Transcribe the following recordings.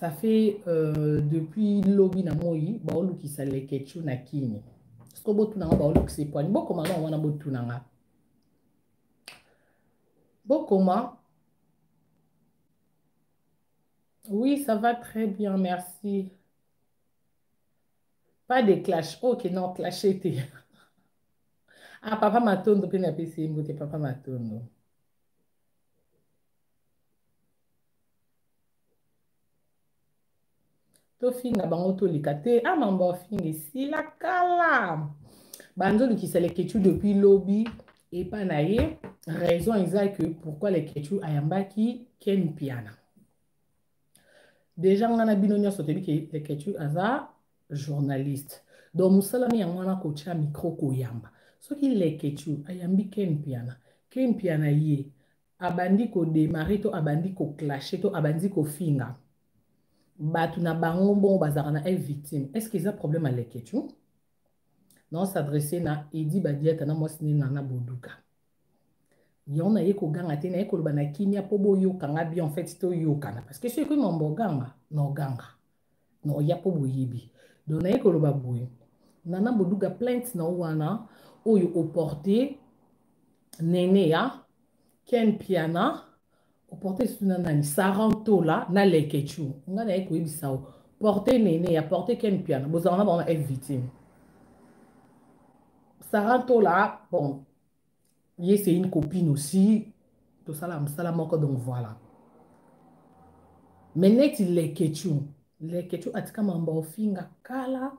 Ça fait depuis lobby na moi, baolu qui sa les ketchu na kini. Parce que botu na baolu qui se poigne. Beaucoup maintenant on a botu na. Comment? Oui, ça va très bien, merci. Pas de clash. Ok, non, clash était. Ah, papa matondo pe na PC mbote papa matondo. To finga bango to likate. Ah, mambo finga si la kala. Banzo qui se les ketchu depuis lobby et pas naïe. Raison exacte que pourquoi les ketchu ayambaki ken piana. Déjà, on a binonia sotebi que les ketchu aza journaliste. Donc, musalami yangwana kocha micro koyamba. Ce qui les ketchu ayambi ken piana. Ken piana ye. Abandi ko démarrer to abandi ko clasher to abandi ko finga. Batu na bango bon bazara na est victime. Est-ce qu'ils ont problème avec les ketchu? Non, s'adresser na Edi Badiata na mwasini na boduka. Yon na ye ko ganga te na ye ko lobana kimia po bo yoka nga bi en fait to yoka na parce que ceux qui m'ont ganga no ganga no ya po bo yibi donc na ye ko loba boye nana boduka plainte na wana oyo oporté nene ya ken piana oporté suna nani sarantola na lekechu nga na ye ko yibisa o porté nene ya porté ken piana bozana ba est victime sarantola bon c'est une copine aussi. Tout ça, donc voilà. Mais net les ketchum. Les ketchum, atika mamba ofinga kala.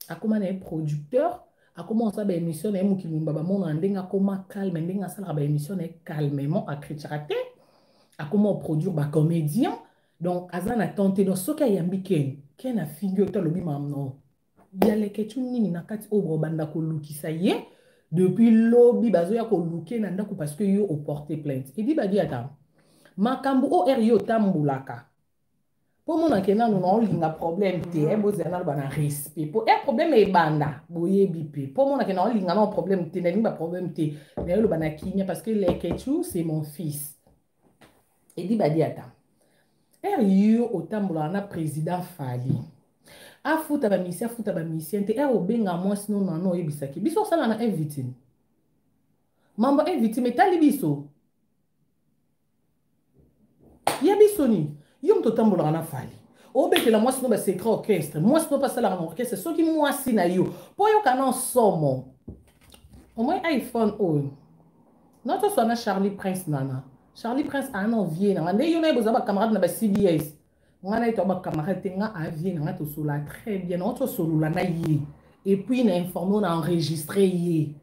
Akoma na producteur. Akoma on sa ba émission na mu kilumba ba mon ndenga koma calme ndenga sala ba émission na calmement à criticate. Akoma produire ba comédien. Donc azana tenté donc soka yambi ken a figure to lobi mamno. Il y a les ketchum nini na kati obro banda ko lukisa ye. Depuis lobby bazoya ko luke na ndako parce que yo au porter plainte. Il dit badi ata makambu o yo tambulaka. Pour mon akena nous on linga problème te bozana bana respect. Pour problème e banda boye bipé. Pour mon akena on linga non problème te na linga problème te. Mais le bana kinya parce que les ketchu c'est mon fils. Il dit badi ata yo au tambula na président Fali. Afuta ba mission te obenga moi sinon non yebisaki biso sala na victime mambo victime etali biso ya biso ni yo mto tambola na Fali obetela moi sinon ba secret orchestre moi sinon pas sala na orchestre soki moi si na yo po yo kana somo au moins iPhone notre sona Charlie Prince nana Charlie Prince a non vie na nde yo na boza ba camarade na ba CBS ngana ito ba camarade nga avié nga to sola très bien on to solula na ye et puis na informé on a enregistré ye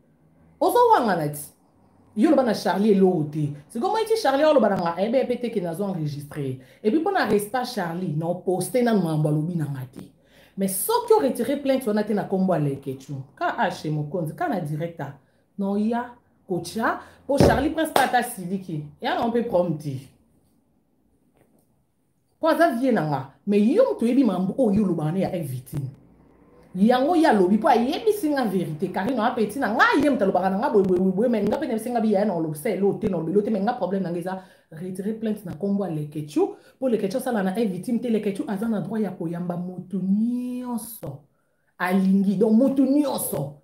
ozo wanga nati yo lo bana Charlie l'autre c'est comment dit Charlie lo bana nga ebe pété qui nazo enregistré et puis pour na reste pas Charlie non posté na mamba lobi na ngati mais sauf que retirer plainte on a té na kombo lekechu ka ache mokonzi kana directeur non ya kocha pour Charlie Prince pata siliki ya on peut prompter kwa za vie nanga mais yo to yebi mambo o yo lobane ya victime yango ya lobi po yebi singa vérité car no apeti na nga yem ta lobaka nga boy mais nga pene singa bi ya no lo se lo te no belote mais nga problème nanga za retirer plainte na kombo le kechu pour le kechu sala na victime te le kechu azana droit ya koyamba moto nyonso alingi donc moto nyonso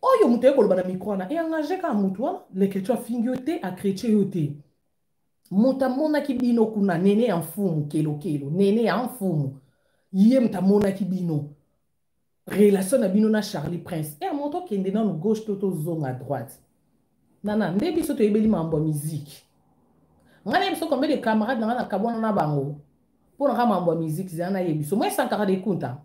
oyo moto ye koloba na micro na e engagé ka moto wana le kechu afingi te a chrétien yo te Mota mona kibino kuna nene ya mfumu kelo nene ya mfumu ye mtamona kibino relation na bino na Charlie Prince et moto kende na gauche toto zone à droite nana ndebi so to yebeli mambo musique ngana biso combien de camarades na kabona na bango pour na mambo musique zana yebiso moi 140 de compta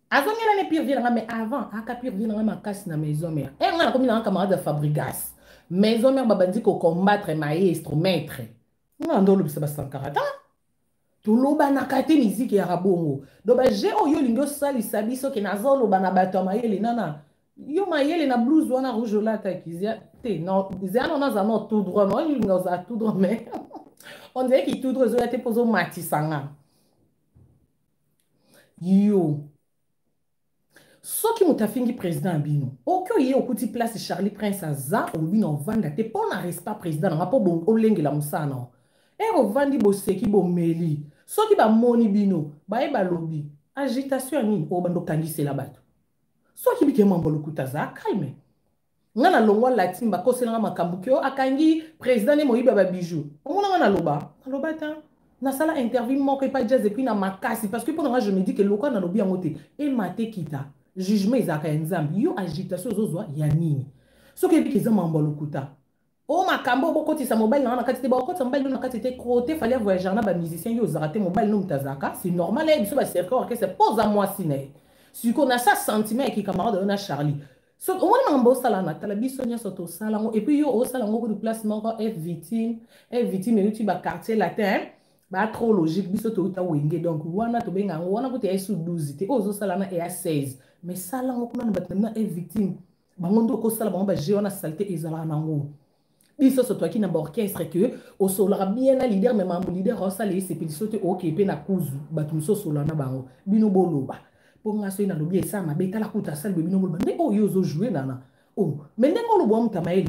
azongela ne pire vient mais avant aka pire vient na makasi na maison mère et ngana comme na camarade de Fabrigas maison mère babandi ko combattre maestro maître ngando lo bisa 140 toloba na kate musique ya rabongo do ba je oyo lingo sali sabiso ke nazolo bana bato mayele nana yo mayele na blues wana rouge la ta kizia te non dizia non za non tout droit non lingo za tout droit mais on dirait qu'il tout droit zo te pozo matisanga yo soki mutafingi président bino okyo ye okuti place Charlie Prince aza obino vanda te pona reste pas président nga po bon olengela musana e ovandi boseki bomeli soki bamoni bino bayeba lobi agitation ya nini oyo bandokangisela bato soki bike mambo lokuta za calme nga na longwa latine bakoselanga makambo ke akangi président ne moyiba babijou omonanga naloba ta nasala interview moko epa jazz epuis na makasi parce que mpona nga je me dis ke lokwa nalobi yango te emate kita jugement ezalaka ya nzambe yo agitation ozozwa ya nini soki ebiki eza mambo lokuta o makambo obokotisa mobile na kati te bakotisa mobile na kati te kote fallait voyager na bamusicien yo ozalaka te mobile no mutazaka c'est normal ya biso baserveur orchestre poza mwasi na ye siko na sa sentiment ya kikamarade oyo na Charlie so omoni makambo osala na tala biso nyonso tosala yango epuis yo osala yango kudu place moko victime euti baquartier latin ba trop logique biso touta wenge donc wana tobenga yango wana kutu ya esu 12 te oyo ozosala na eya 16 mais sala yango kuna na bato na victime bango nde okosala bango baje wana salite ezalaka nango biso so toaki na baorchestre ke osolaka bien na leader me mambo leader osala esepeliso te oke pe na kuzu bato mosusu osola na bango bino boloba mpo nga soki nalobi esala mabe tala kuta asali be bino boloba nde oyo ozojoue nana me ndenge oloba mutama ye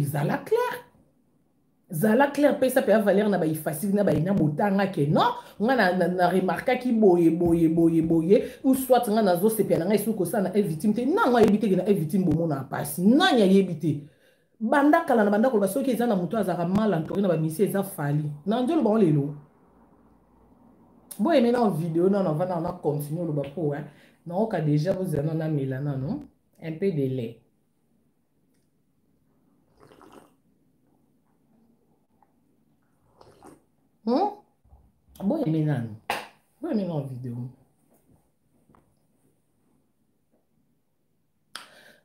zala clair pesa pe avaler na baifacile na baina botanga ke non nga na remarquaki boye ou soit nga nazosepela na nga esuki kosala na evictime te nanga yebi teke na evictime bomona apasi nani ayebi te banda kala na banda koloba soki eza na moto azalaka mal entouré na bamisi eza fali na nzolo bango lelo boyeme na video nano avanda na continue oloba po naoka déjà bozala na melana non un peu de lait boyeme nano boyeme na video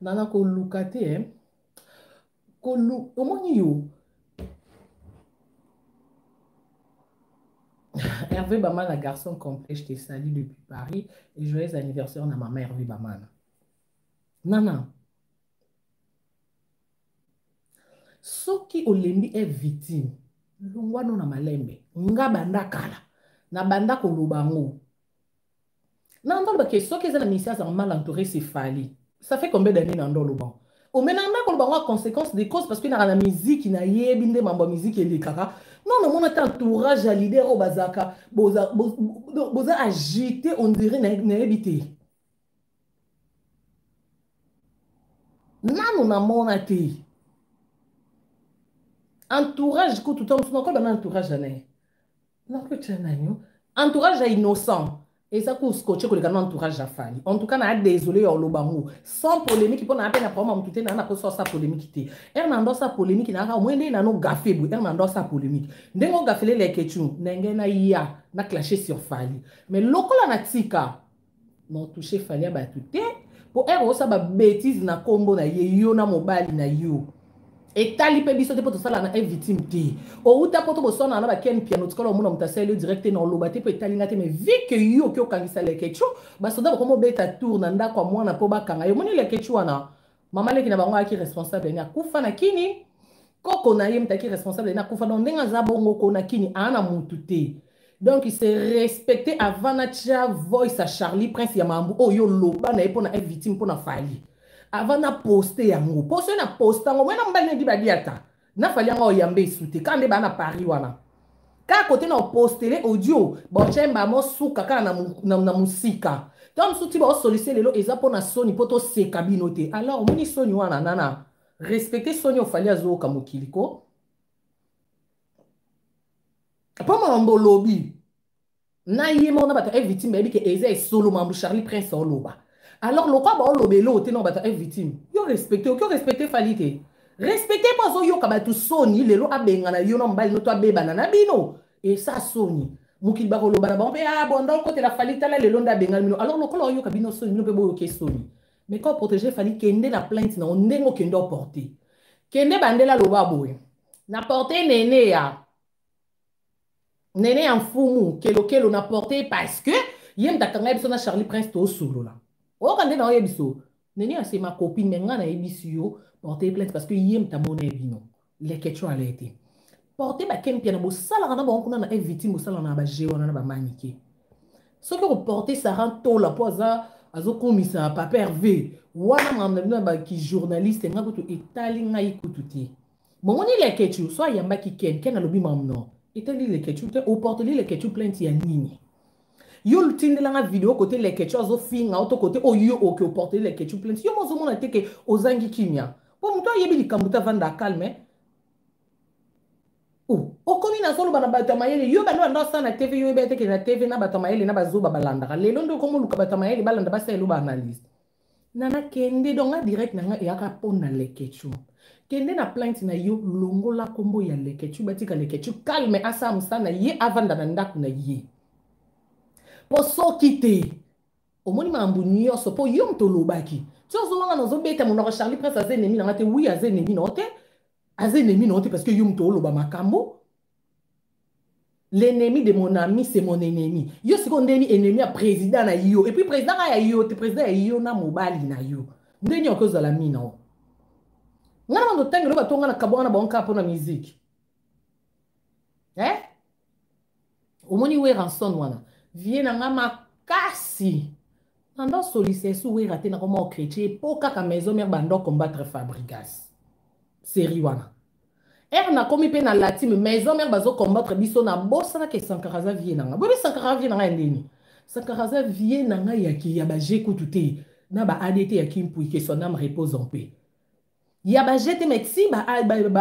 nana koluka te omoni yo Hervé Bamana, garçon complet, je te salue depuis Paris et joyeux anniversaire à maman Hervé Bamana. Nana. Soki olembi est victime. Longwa no na malembe. Nga banda kala. Na banda kolobango. Na ndolo ke soki eza na misia za mal entouré c'est fali. Ça fait combien d'années na ndolo ban? O menanga kolobango a conséquence des causes parce que na musique na yebi nde mambo musique elekaka. Non, non, mon entourage à leader au bazaka, boza agité, on dirait n'a habité. Non, non, mon athée. Entourage, tout le temps, on a un entourage à n'est. Non, que tu as un entourage à innocent. Et ça, qu'on scotche que le entourage à Fali. En tout cas, on a désolé au Lobango. Sans polémique, on a à peine à prendre tout le temps, on a sa polémique. Hernando sa polémique, n'a au moins des nano gaffé, Hernando sa polémique. N'engo gaffé les ketchum, n'engue na ia, n'a clashé sur Fali. Mais lokola na tika, non touché Fali à batute. Pour erro ça ba bêtise na combo na yo na mobile na yo. Et tali pe biso te poto sala na victime te o uta poto bosona na ba ken piano tikola mona mutasele direct na lobate pe tali ngate mais vu que yo ki okangisa le kecho ba soda ko mo beta tour na ndako mwana po bakanga yo moni le kecho wana mama leki na bango aki responsable na kufa na kini koko na ye mtaki responsable na kufa donc ndenga za bongo ko na kini ana mutu te donc il s'est respecté avant na tia voice à Charlie Prince ya mambu o yo loba na epo na victime po na Fali avant na poster yango poster na poster ngo mwana mbali ndi badiata na fali yango yambe sute kande ba na Paris wana ka kote na poster audio bo chemba mo suka kana na musika donc suti ba solliciter lelo eza pona soni poto se kabino te alors moni soni wana nana respecter soni ofali azo ka mokiliko pa mambo lobby na yemo na bata victime baby ke eza solo mambo Charlie Prince oloba. Alors, le quoi, on l'obélo, t'es non, bah, t'es victime. Yo respecté, falite. Respectez pas zo yo kabatu soni, le lo abengana, yo non bal no to abe banana bino. Et ça soni. Mukil baro lo banana, bon, ah, bon, donc, côté la falite, là, le long d'abengana bino. Alors, le quoi, yo kabino soni, no pe bo yo soni. Mais quand protéger fali, kende la plainte, na, on nengo kendo porter. Kende bandela lo baboy. Na porter nene ya. Nene en fumu, kelo na porter parce que, yem takanga biso na Charlie Prince to solo là. Oh, quand on a yebiso, neni c'est ma copine, mais on a yebisio porter plainte parce que yem ta monnaie bino. Les questions allaient été. Porter ba ken piano bo sala na bon kuna na victime bo sala na ba je wana na ba maniqué. Ce que porter ça rend tôt la poza azo komisa papa Hervé. Wana mamna ba ki journaliste nga kutu etali nga ikututi. Bon on les questions soit yamba ki ken na lobi mamno. Etali les questions te au porter les questions plainte ya nini. Yo l'utinde la vidéo côté les ketchup zo finga auto côté o yo o que porter les ketchup plainte. Yo mozo mona te ke ozangi kimia. Pour moi yebi li kambuta vanda calme. Oh, okomi na solo bana bato mayele yo bano ndo sana TV yo bete ke na TV na bato mayele na bazuba balanda. Lelo ndo komo luka bato mayele balanda basa elo ba analyse. Nana kende donga direct nanga yaka pona le ketchup. Kende na plainte na yo longo la kombo ya le ketchup batika le ketchup calme asa musana ye avanda na ndaku na ye. Po so kite. Omoni mambu nyonso po yo mtolobaki. Tiozo wanga nozo beta monoko Charlie Prince aze nemi na te oui aze nemi na te. Aze nemi na te parce que yo mtoloba makambo. L'ennemi de mon ami, c'est mon ennemi. Yo si kon deni ennemi a président na yo. Et puis président a yo, te président a yo na mobali na yo. Ndeni okoz la mina o. Ngana mando tangi lo batonga na kabwa na bonka po na musique. Eh? Omoni we ranson wana. Vie na nga makasi. Nando solicessu we raté na komo chrétien po kaka maison mère bando combattre Fabregas. Série wana. Na komi pe na latime maison mère bazo combattre biso na bossa na ke Sankaraza vie na nga. Bobi Sankaraza vie na nga ndeni. Sankaraza vie na nga yaki ya ba jekutu te na ba ADT ya Kimpui que son âme repose en paix. Ya ba jete mexi ba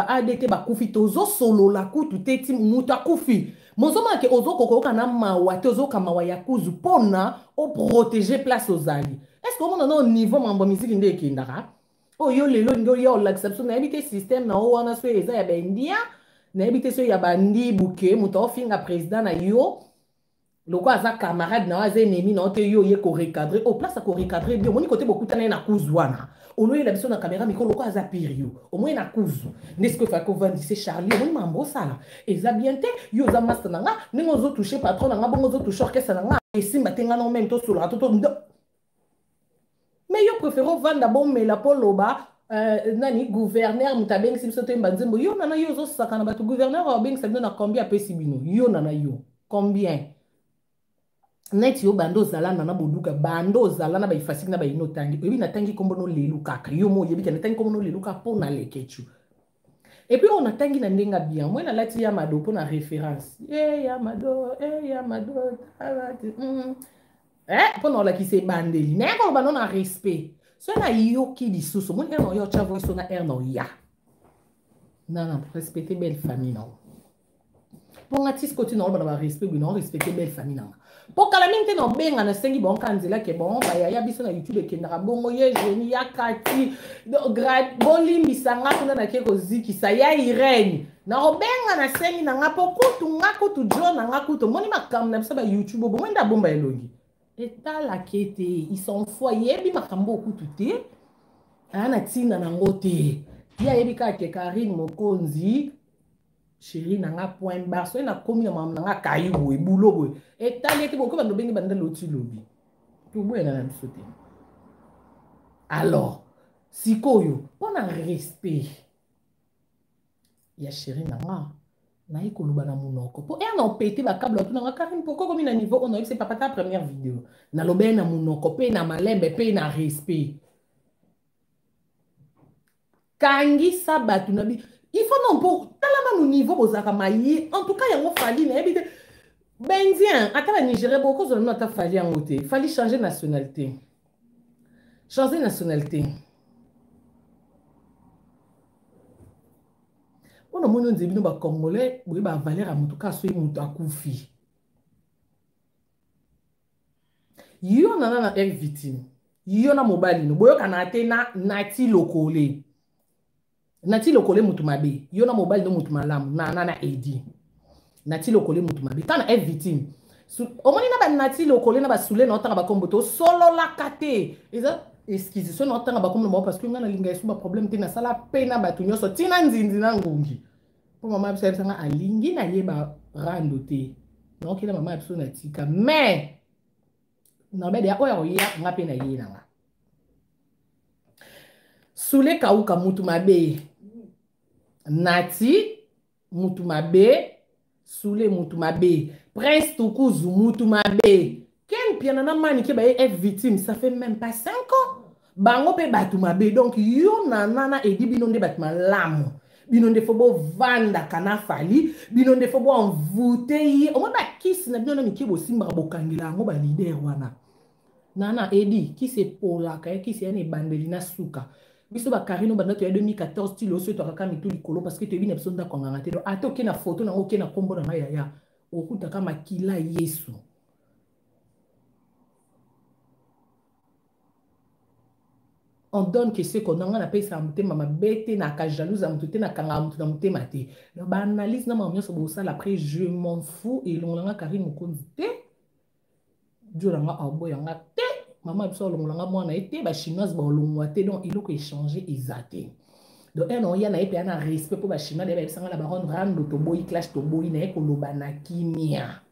ADT ba kufi tozo solo la kutu te ti muta kufi. Mozoma ke ozo kokoka na mawa te ozo kamawa ya kuzu pona o protéger place aux ali. Est-ce que on a un niveau mambo musique ndé kindara? Oh yo lelo ndo yo l'acception na habité système na o wana so eza ya bendia na habité so ya bandi buke muta ofinga président na yo loko aza camarade na aza ennemi na ote yo ye ko recadrer au place ko recadrer bien moni côté beaucoup tana na kuzwana ono ye la biso na caméra miko loko aza pire au moins na kuzu nesko fa ko vandise Charlie moni mambo sala eza bien te yo za master na nga ningo zo toucher patron na nga bongo zo toucher orchestre na nga esimba tenga na même to solo to mais yo préférons vendre d'abord mais la poloba nani gouverneur mutabeng simso te mbanzembo yo nana yo zo sakana batu gouverneur obeng sabino na combien pesi bino yo nana yo combien net yo bando zala nana boduka bando zala na ba ifasik na ba ino tangi ebi na tangi kombo no lelu kaka yo mo yebi kana tangi kombo no lelu ka pona lekechu et puis on a tangi na ndenga bien moi na lati ya mado pona référence ya mado pendant la qui s'est bandeli n'importe quoi non a respect so na yo qui dit sous mon erno yo chavo so na erno ya non respecter belle famille non pour ngatis côté non ba respect non respecter belle famille non pour calamité non benga na sengi bon kanzela ke bon ba ya biso na YouTube ke na bongo ye jeni ya kati grade bon limbisanga kuna na ke koziki sa ya Irene na robenga na sengi na ngapo kutu ngakutu jo na ngakutu moni makam na ba YouTube bo mwenda bomba elongi eta la kete ils sont foyer bi makambo okututé ana tina na ngote ya yebika ke Karine Mokonzi chérie nanga point bar so na komi na mam nanga kayibo e bulo boy eta leti boko bando bengi banda loti lobi to buena na msote alors sikoyo pona respect ya chérie nanga na ikoluba na munoko po na pété ba câble tout na Karine pourquoi comme na niveau on a eu c'est papa ta première vidéo na lobe na munoko pe na malembe pe na respect kangi sabatu na bi il faut non pour talama no niveau bozaka mayi en tout cas yango fali na ebite benzien atala Nigeria beaucoup zo na ta fali yango te fali changer nationalité on a mon nzebino ba congolais boye ba valeur en tout cas so mutu akufi yo na victime yo na mobali no boyo kana te na nati lokole mutu mabe yo na mobali no mutu malamu na edi nati lokole mutu mabe kana victime omoni na ba nati lokole na ba sule na otanga ba komboto solo la kate eza excuse so na otanga ba komboto parce que ngana linga esu ba problème te na sala pena ba tunyoso tina nzinzi na ngungi po mama biso sanga alingi na yeba rando te donc ina mama biso na tika mais na be dia oya nga pe na ye na nga sule kauka mutu mabe nati mutu mabe sule mutu mabe prince tukuzu mutu mabe ken piana na mani ke ba être victime ça fait même pas 5 ans bango pe batu mabe donc yo na nana edi bino nde batu malamu bino nde fobo vanda kana fali bino nde fobo envoûté ye o ba kisi na bino na miki bosimba bokangela yango ba leader wana nana edi kisi epolaka ye kisi yani ebandeli na suka biso bakarino banda to ya 2014 ti loso to kaka mitu likolo parce que to ebina biso ndako nganga te do ata oke na photo nango oke na kombo na ngai yaya okutaka makila Yesu. On donne que ce qu'on a appelé ça mutema mabete na ka jalouse à mutute na kanga mutu na mutema te. Donc ba analyse na mamia so bosa après je m'en fous et longolanga Karim Mukonzi te. Djolanga abo yanga te. Maman biso longolanga mwana ete ba chinoise ba longwa te donc il faut échanger exacté. Donc on y a na epé na respect pour ba chinois de ba sanga la baronne rando to boy clash to boy na ko lobana kimia.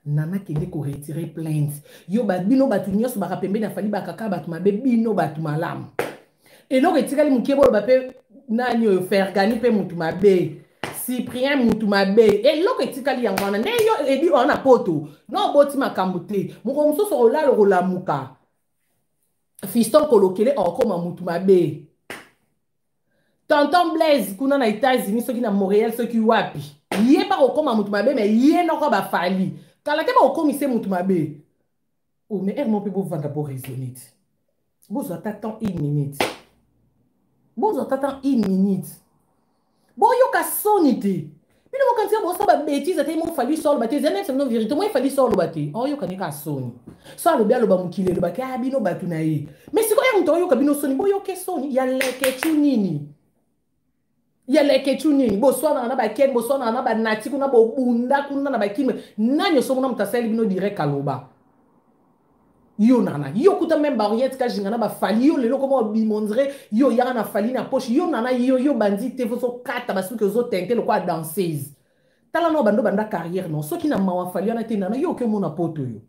Nana kende ko retirer plainte yo ba bino batu nyonso ba kapembe na fali ba kaka batu mabe bino batu malamu et non retikali mukebo ba pe nani yo Fergani pe mutu mabe Cyprien mutu mabe et lo retikali yango na ne yo edi ona poto no boti makambo te muko musoso olalo rolamuka fiston kolokele okoma mutu mabe tonton Blaise kuna na États-Unis soki na Montréal soki wapi yé pas okoma mutu mabe mais yé noko ba fali kala te ba okomise mutu mabe oh mais elle mon pe bo vanda pour raisonner bozo attends une minute bozo attends une minute bo yo ka sonité bino mo kantia bo sa ba bêtise te mo fali solo ba te zenem c'est non vérité mo fali solo ba te oh yo kanika soni so lo bia lo ba mukile lo ba ka bino batu na ye mais c'est quoi yo yo ka bino soni bo yo ke soni ya leke chunini ya leke chunini bo sona na ba ken bo sona na ba nati kuna bo bunda kuna na ba kimwe nanyo so mona mutaseli bino direct kaloba yo nana yo kuta même barrière ka jingana ba fali yo lelo comme bimondre yo ya na fali na poche yo nana yo bandi te so kata ba suke zo tente le quoi danseuse tala no bando banda carrière non so ki na mawa fali na te nana yo ke mona poto yo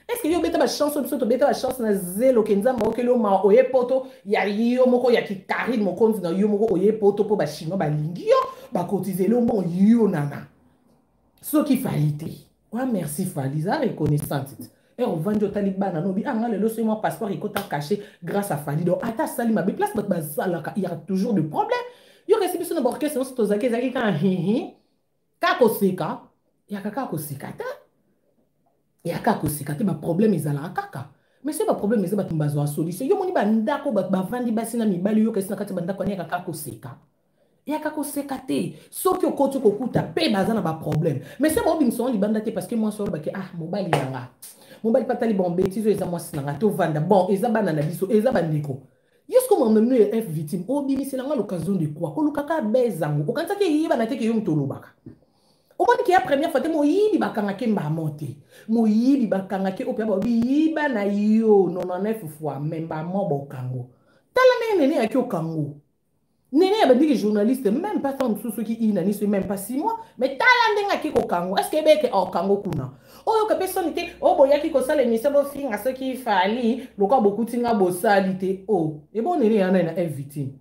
est-ce que yo beta ba chance so to beta ba chance na zelo kenza ma okelo ma oye poto ya yo moko ya ki carrière mo konzi na yo moko oye poto po ba chino ba lingi yo ba cotiser le bon yo nana so ki falite wa merci fali za reconnaissante et on vend au Taliban no bi anga le so mon passeport ikota caché grâce à Fali donc ata sali ma place ba zalaka il y a toujours des problèmes yo resi biso na borke sinon to zaki zaki kan hihi ka koseka ya kaka koseka ta ya kaka koseka te ba problème ezala kaka mais c'est pas problème ezaba tumbazo a solution yo moni ba ndako ba vandi basi na mibali yo kesi na kati ba ndako ni kaka koseka ya kako sekate soki okoti kokuta pe bazana ba problème mais c'est bon bimson libanda te parce que moi solo ba ke ah mobali yanga mobali patali bon bêtise eza mwasi nanga to vanda bon eza bana na biso eza bandeko yesko mo memno F victime o bimisi nanga l'occasion de quoi ko lukaka bezango okanta ke yiba na te ke yo mtolobaka o moni ke ya première fois te mo yibi bakanga ke mbamote mo yibi bakanga ke opia ba yiba na yo 99 fois memba mo bokango tala nene ya ki okango Néné a dit que journaliste, même pas tant sous ceux qui inani, même pas 6 mois, mais talandenga qui ko kango. Est-ce que beke au kango kuna? Oh yo que personne était oh boya qui ko sale l'émission bo fin à ce qui fallait, le quoi beaucoup tinga bo salite. Oh, et bon néné yana na victime.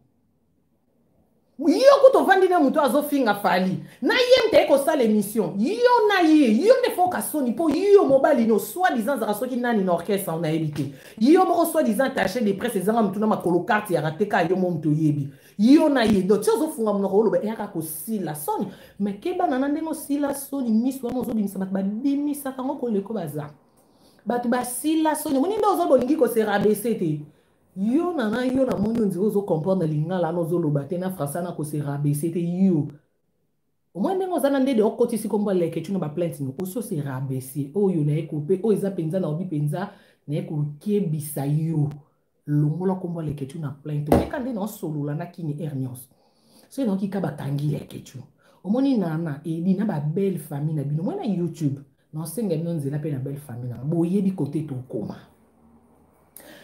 Yo ko to vandi na muto azo finga fali. Na yem te ko sale l'émission. Yo na yo ne faut ka soni po yo mobile no soit disant za so ki nani na orchestre on a évité. Yo mo soit disant attaché des presse za muto na makolo carte ya rateka yo mo muto yebi. Yo na ye do tiozo funga mnoko lo be yaka ko sila soni mais ke bana ndengo sila soni miswa mo zo bimisa bat ba bimisa kango ko leko baza batu ba sila soni moni ndo zo bolingi ko se rabaisser te yo na moni nzo zo comprendre lingala no zo lo bate na français na ko se rabaisser te yo au moins ndengo za na ndede okoti si kombo leke tuna ba plainte no oso se rabaisser o yo na ekope o eza penza na obi penza na ekokebisa yo longola kombo le ketu na plainte mais quand on solo la na kini hernios c'est donc qui kaba tangi le ketu omoni nana e bi na ba belle famille na bino moi na YouTube non senga non nzela pe na belle famille na boyebi côté to koma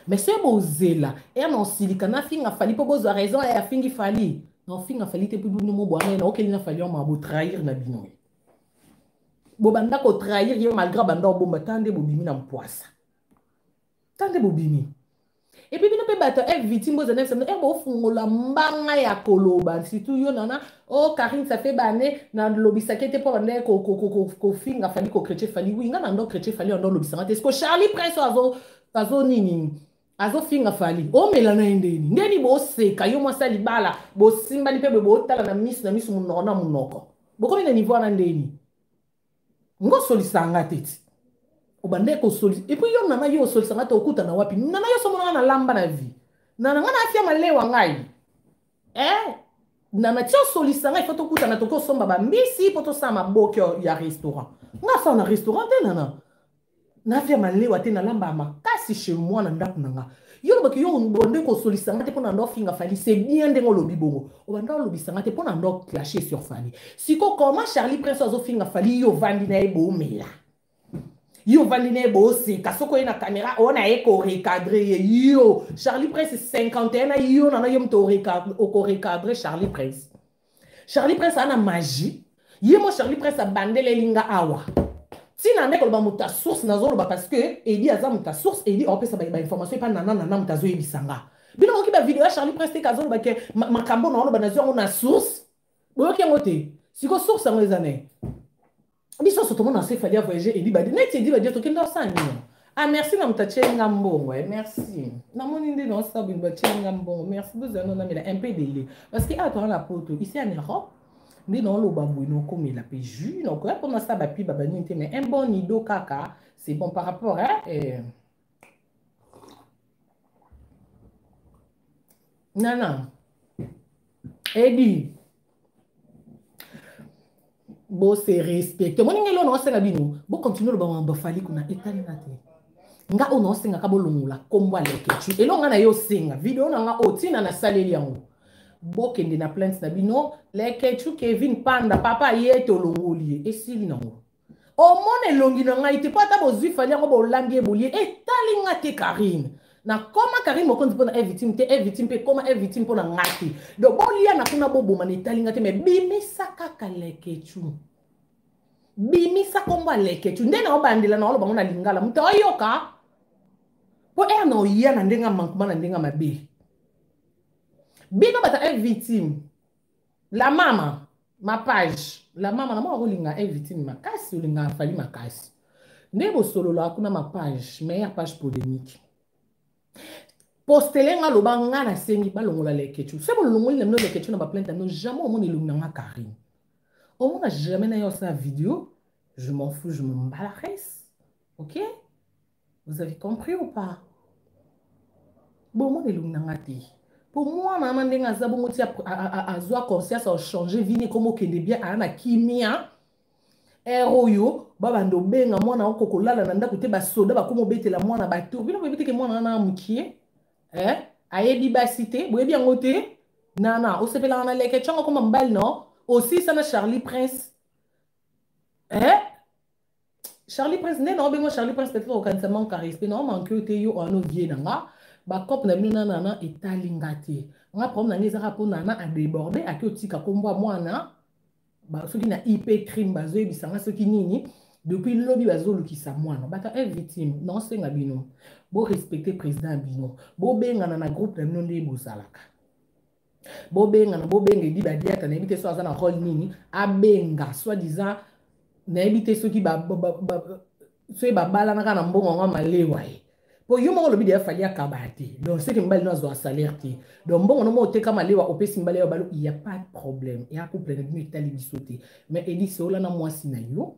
mais c'est bozela et non silika na finga fali po bozo raison ya fingi fali non finga fali te pu no mo boana na okeli na fali on ma bo trahir na bino bo banda ko trahir ye malgré banda bomba tande bo bimi na mpoasa tande bo bimi. Et puis, nous pouvons être victime de ça. Et bon, on la mbanga ya koloba. Si tout yo nana, oh Karine, ça fait bané, na lobby ça qui était pour aller ko finga fali ko chrétien fali. Oui, nga nando chrétien fali ando lobby ça. Est-ce que Charlie Prince azo nini azofinga fali omela na ndeni ndeni boseka yo mwasa libala bosimbani mpe botala na misu munoko na munoko bokomi na niveau na ndeni ngosolisanga teti obande kosolisa epuis yo nana yo osolisanga te okuta na wapi nana yo somonanga na lamba na vie nana nga na afia malewa ngai nana ti osolisanga ifo tokutana toki osomba bambisi mpo tosala maboki ya restaurant nga asala na restaurant te nana nafia malewa te na lamba ya makasi chez moi na ndako na nga yo lobaki yo bonde kosolisanga te mpo na ndo finga fali c'est bien ndenge olobi bongo obanda olobisanga te mpo na ndo clasher sur fali siko comment Charlie Prince azofinga fali yo vandi na ye boomela yo vandi na ye booseka soko ye na caméra ona ye korecadre ye yo Charlie Prince 51 na yo nana yo moto okorecadre Charlie Prince ana magie ye mo Charlie Prince abandele elinga awa si nande koloba muta source nazoloba parce que edi aza muta source edi opesa ba information epa nana muta zo yebisanga bino koki ba video ya Charlie Prince te kazoloba ke makambo na oloba nazio na source boyoki yango te siko source yango ezane biso soto mona se fali voyager edi badi neti edi badi tokenda osani ah merci na muta chenga mbongo merci na moni nde na osabu ba chenga mbongo merci besoin na mela un peu délai parce que attends la poto ici en Europe ndi na oloba boye no komela pe jus donc là pour ça ba pi ba bani te mais un bon nido kaka c'est bon par rapport nana edi bo se respecte moni ngelo no senga bino bo continue lo ba fali kuna etali na te nga ono senga ka bolongula kombo aleke elonga na yo senga video na nga otina na saleli yango bokende na plainte na bino lekechu Kevin Panda papa ye tolongoli esili nango omone longi na ngai te pata bozwi fali yango bolangi ebolie etali nga te Karine na koma Karine mokonzi mpona victime te victime pe koma victime mpona ngati donc bolia na kuna boboma na etali nga te mais bimisa kaka lekechu bimisa kombo lekechu nde na obandela na olobango na lingala muto oyoka po na oya na ndenga mankuma na ndenga mabe bino bata victime la mama ma page la mama na mo rolinga victime makasi olinga fali makasi nde bosolola akuna ma page meilleure page polémique postelenga loba nga na sengi balongola lekechu se bolongoli na mino lekechu na ba plainte no jamais au monde ilunga nga Karine au monde jamais na yo sa vidéo je m'en fous je me m'embarrasse OK vous avez compris ou pas bon monde ilunga nga te pour moi maman ndenga za bongo ti a zwa conscience a changer vie comme okende bien ana kimia eroyo baba ndo benga mwana okokolala na ndako te ba soda ba komo betela mwana ba tour bino bebite ke mwana na mukie ayebi basi te boyebi yango te nana osepela na leke chongo koma mbali no aussi sana Charlie Prince Charlie Prince ne no bengo Charlie Prince peut-être au kanisa manque respect no manque te yo ano vie nanga ba cop na bino nana etalinga te nga problème na ngeza rapo nana a déborder aki otika kombo mwana ba soki na IP crime bazo ebisanga soki nini depuis lobby bazo lukisa mwana bata victime non senga bino bo respecter président bino bo benga na groupe na bino nde bozalaka bo benga di badiata na ebite so azana rôle nini abenga soit disant na ebite soki so ba bala na kana mbongo nga malewa po yo moko lobi de fali akabati donc c'est que mbali no zo salaire ti donc mbongo no mo teka malewa opesi mbali yo balo il y a pas de problème et a couple na bino etali bisote mais edi so la na mwasi na yo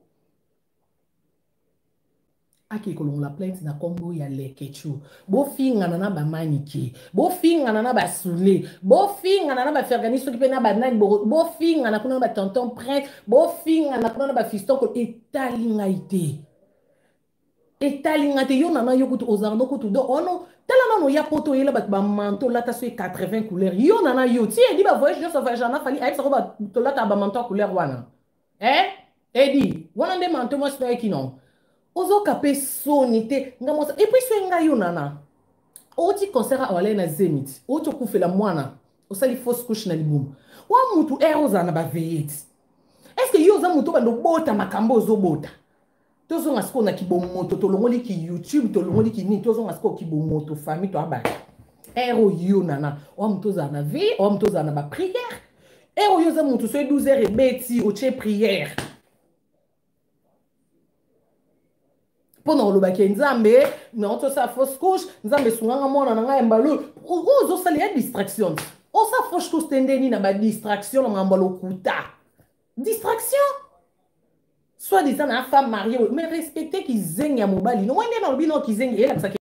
aki kolongola plainte na kombo ya lekechu bo fingana na ba maniki bo fingana na ba soulé bo fingana na ba fergani soki pe na ba nani bo fingana kuna ba tonton prêtre bo fingana kuna na ba fiston ko etali ngaite etalinga te yo nana yo kutu ozarno kutu do ono tala nano ya poto yela bat ba manteau lata so 80 couleurs yo nana yo ti edi ba voyage so voyage na fali aipsa ko ba to lata ba manteau couleur wana edi wana nde manteau mo spa kino ozo kapé sonité ngamo et puis so nga yo nana oti concert a wala na Zenith oti okufela mwana osali fausse couche na libum wa mutu eroza na ba veillette est-ce que yo za mutu ba ndo bota makambo ozo bota tozo ngasko na kibomoto tolongoli ki YouTube tolongoli ki nini tozo ngasko kibomoto famille to abaki ero yo nana o mtoza na vie o mtoza na ba prière ero yo za mutu so 12h et beti o che prière Pour nous le nzambe non to sa fausse couche nzambe sunganga mwana na ngai mbalo ozo sali ya distraction o sa fausse couche tendeni na ba distraction na mbalo kuta distraction soit disant na femme mariée mais respecter qui zenga mobali no wende na lobino qui zenga